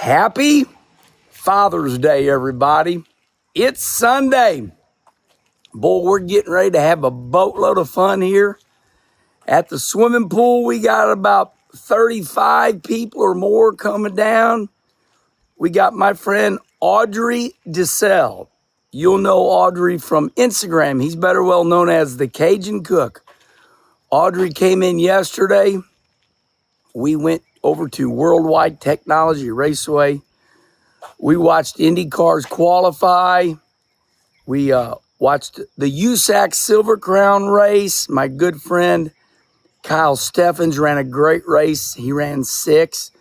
Happy Father's Day, everybody. It's Sunday. Boy, we're getting ready to have a boatload of fun here. At the swimming pool, we got about 35 people or more coming down. We got my friend Audrey DeSalle. You'll know Audrey from Instagram. He's better well known as the Cajun Cook. Audrey came in yesterday. We went over to Worldwide Technology Raceway. We watched Indy cars qualify. We watched the USAC Silver Crown race. My good friend Kyle Steffens ran a great race. He ran 6.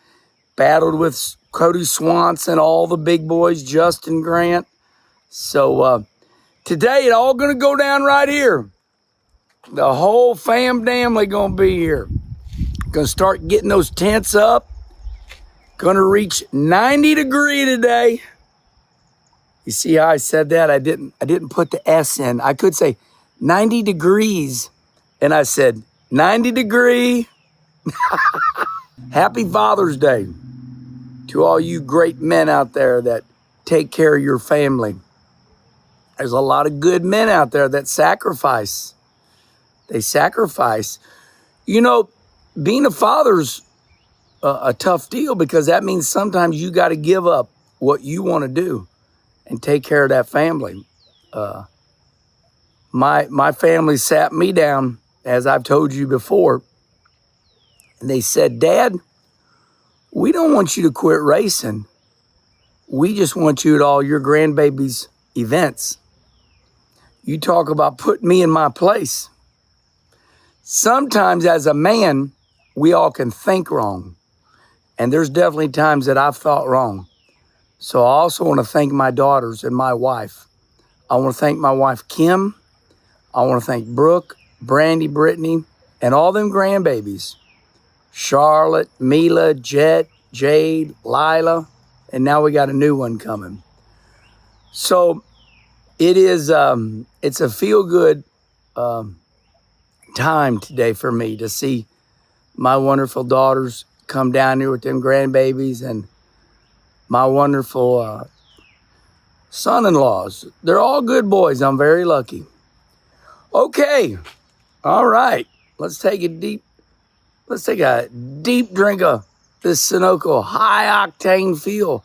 Battled with Cody Swanson, all the big boys, Justin Grant. So today it all going to go down right here. The whole family going to be here. Going to start getting those tents up. Going to reach 90 degrees today. You see how I said that? I didn't put the S in. I could say 90 degrees. And I said 90 degree. Happy Father's Day to all you great men out there that take care of your family. There's a lot of good men out there that sacrifice. They sacrifice. You know, being a father's a tough deal because that means sometimes you got to give up what you want to do and take care of that family. My family sat me down, as I've told you before, and they said, "Dad, we don't want you to quit racing. We just want you at all your grandbabies' events. You talk about putting me in my place." Sometimes as a man, we all can think wrong. And there's definitely times that I've thought wrong. So I also want to thank my daughters and my wife. I want to thank my wife, Kim. I want to thank Brooke, Brandy, Brittany, and all them grandbabies. Charlotte, Mila, Jet, Jade, Lila, and now we got a new one coming. So it is, it's a feel-good time today for me to see my wonderful daughters come down here with them grandbabies and my wonderful son-in-laws. They're all good boys. I'm very lucky. Okay. All right. Let's take a deep drink of this Sunoco high octane fuel.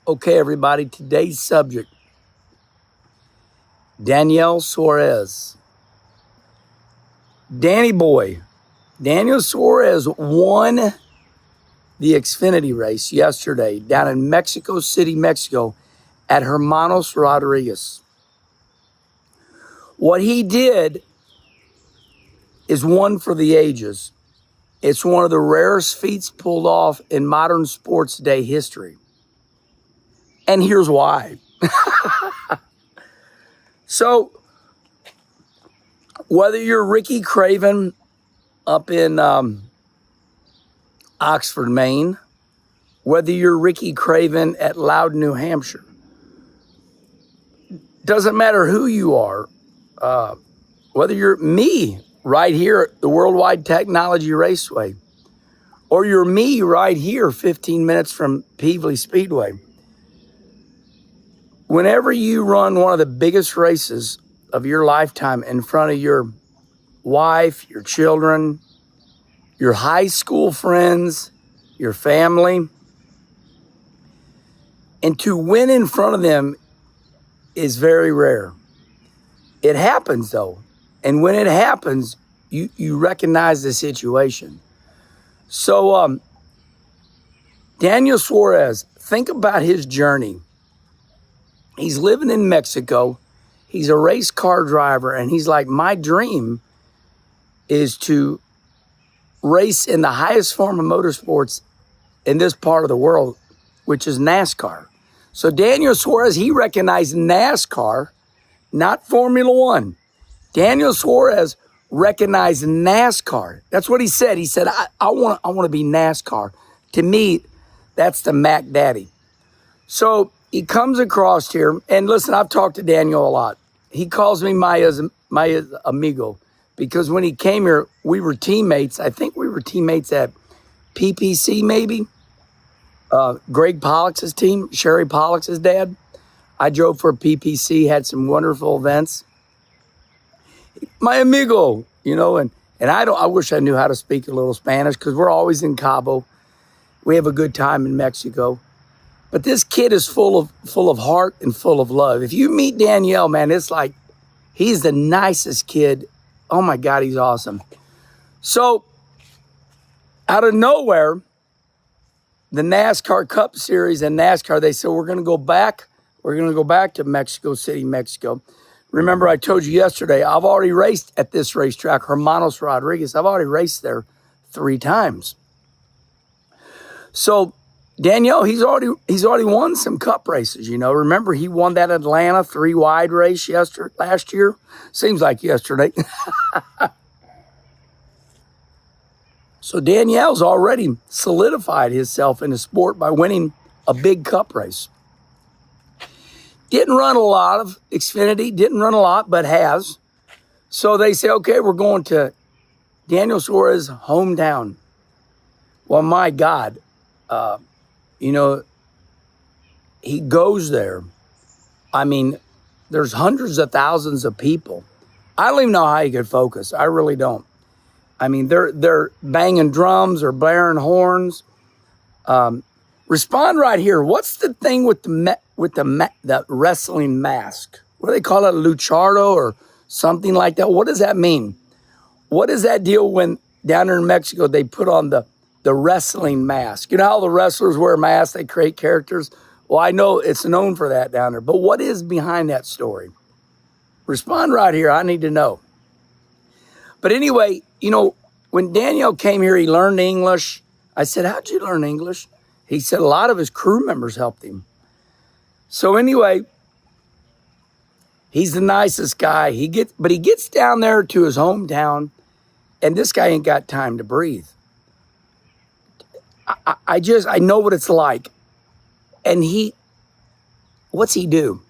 Okay, everybody, today's subject, Daniel Suarez. Daniel Suarez won the Xfinity race yesterday down in Mexico City, Mexico at Hermanos Rodriguez. What he did is one for the ages. It's one of the rarest feats pulled off in modern sports day history. And here's why. So, whether you're Ricky Craven up in Oxford, Maine, whether you're Ricky Craven at Loudon, New Hampshire, doesn't matter who you are, whether you're me right here at the Worldwide Technology Raceway, or you're me right here 15 minutes from Peevely Speedway. Whenever you run one of the biggest races of your lifetime in front of your wife, your children, your high school friends, your family, and to win in front of them is very rare. It happens though. And when it happens, you recognize the situation. So, Daniel Suarez, think about his journey. He's living in Mexico. He's a race car driver. And he's like, my dream is to race in the highest form of motorsports in this part of the world, which is NASCAR. So Daniel Suarez, he recognized NASCAR, not Formula One. Daniel Suarez recognized NASCAR. That's what he said. He said, I want to be NASCAR. To me, that's the Mac Daddy. So he comes across here, and listen, I've talked to Daniel a lot. He calls me my amigo because when he came here, we were teammates. I think we were teammates at PPC maybe. Greg Pollock's team, Sherry Pollock's dad. I drove for PPC, had some wonderful events. My amigo, and I wish I knew how to speak a little Spanish because we're always in Cabo. We have a good time in Mexico. But this kid is full of heart and full of love. If you meet Daniel, man, it's like he's the nicest kid. Oh my God, he's awesome. So out of nowhere, the NASCAR Cup Series and NASCAR, they said, we're going to go back. We're going to go back to Mexico City, Mexico. Remember, I told you yesterday, I've already raced at this racetrack, Hermanos Rodriguez. I've already raced there 3 times. So Daniel, he's already won some cup races, Remember, he won that Atlanta 3-wide race last year. Seems like yesterday. So Danielle's already solidified himself in the sport by winning a big cup race. Didn't run a lot of Xfinity, didn't run a lot, but has. So they say, okay, we're going to Daniel Suarez' hometown. Well, my God, he goes there. I mean, there's hundreds of thousands of people. I don't even know how he could focus. I really don't. I mean, they're banging drums or blaring horns. Respond right here. What's the thing with the wrestling mask? What do they call it, luchado or something like that? What does that mean? What is that deal when down there in Mexico they put on the wrestling mask? You know how the wrestlers wear masks, they create characters? Well, I know it's known for that down there. But what is behind that story? Respond right here. I need to know. But anyway, when Daniel came here, he learned English. I said, how'd you learn English? He said a lot of his crew members helped him. So anyway, he's the nicest guy. But he gets down there to his hometown, and this guy ain't got time to breathe. I know what it's like. And what's he do?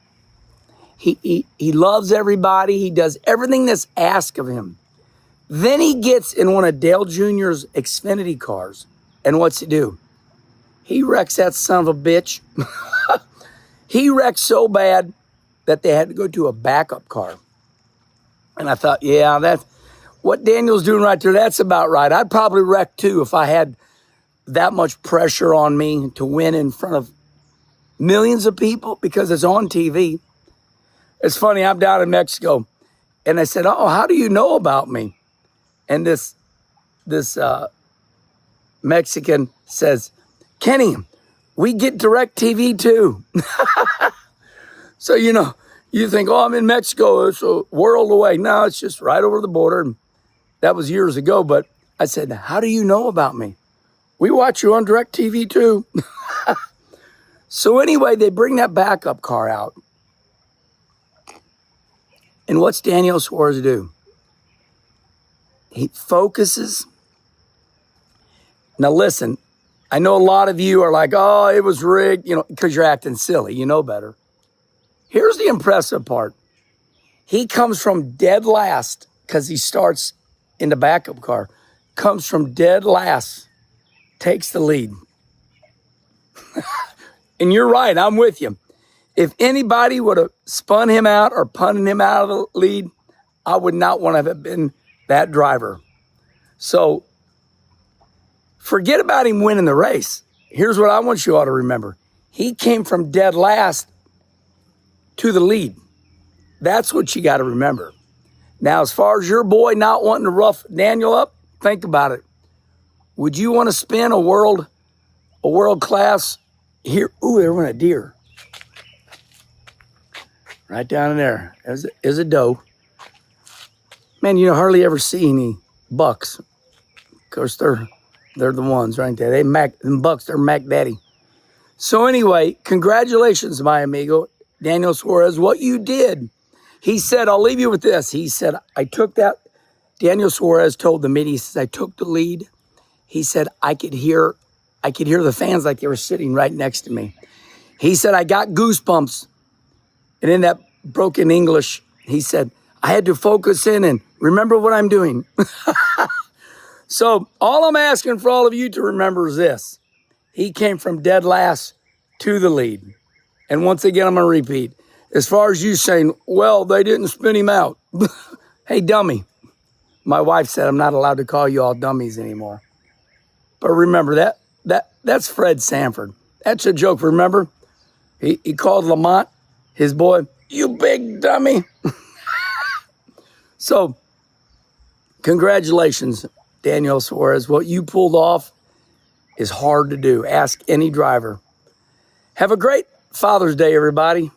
He loves everybody. He does everything that's asked of him. Then he gets in one of Dale Jr.'s Xfinity cars. And what's he do? He wrecks that son of a bitch. He wrecked so bad that they had to go to a backup car. And I thought, yeah, that's what Daniel's doing right there. That's about right. I'd probably wreck too if I had that much pressure on me to win in front of millions of people because it's on TV. It's funny, I'm down in Mexico. And I said, oh, how do you know about me? And this Mexican says, Kenny, we get direct TV too. So, you think, oh, I'm in Mexico. It's a world away. No, it's just right over the border. And that was years ago. But I said, how do you know about me? We watch you on direct TV too. So anyway, they bring that backup car out. And what's Daniel Suarez do? He focuses. Now listen, I know a lot of you are like, oh, it was rigged, because you're acting silly. You know better. Here's the impressive part. He comes from dead last because he starts in the backup car. Comes from dead last, takes the lead. And you're right, I'm with you. If anybody would have spun him out or punted him out of the lead, I would not want to have been that driver. So forget about him winning the race. Here's what I want you all to remember. He came from dead last to the lead. That's what you got to remember. Now, as far as your boy not wanting to rough Daniel up, think about it. Would you want to spin a world class here? Ooh, there went a deer. Right down in there is a doe. Man, you hardly ever see any bucks. Of course, they're the ones right there. Them bucks, they're Mac Daddy. So anyway, congratulations, my amigo, Daniel Suarez, what you did. He said, I'll leave you with this. He said, I took that. Daniel Suarez told the media, he says, I took the lead. He said, I could hear the fans like they were sitting right next to me. He said, I got goosebumps. And in that broken English, he said, I had to focus in and remember what I'm doing. So all I'm asking for all of you to remember is this. He came from dead last to the lead. And once again, I'm going to repeat. As far as you saying, well, they didn't spin him out. Hey, dummy. My wife said I'm not allowed to call you all dummies anymore. But remember, that's Fred Sanford. That's a joke, remember? He called Lamont, his boy, you big dummy. So, congratulations, Daniel Suarez. What you pulled off is hard to do. Ask any driver. Have a great Father's Day, everybody.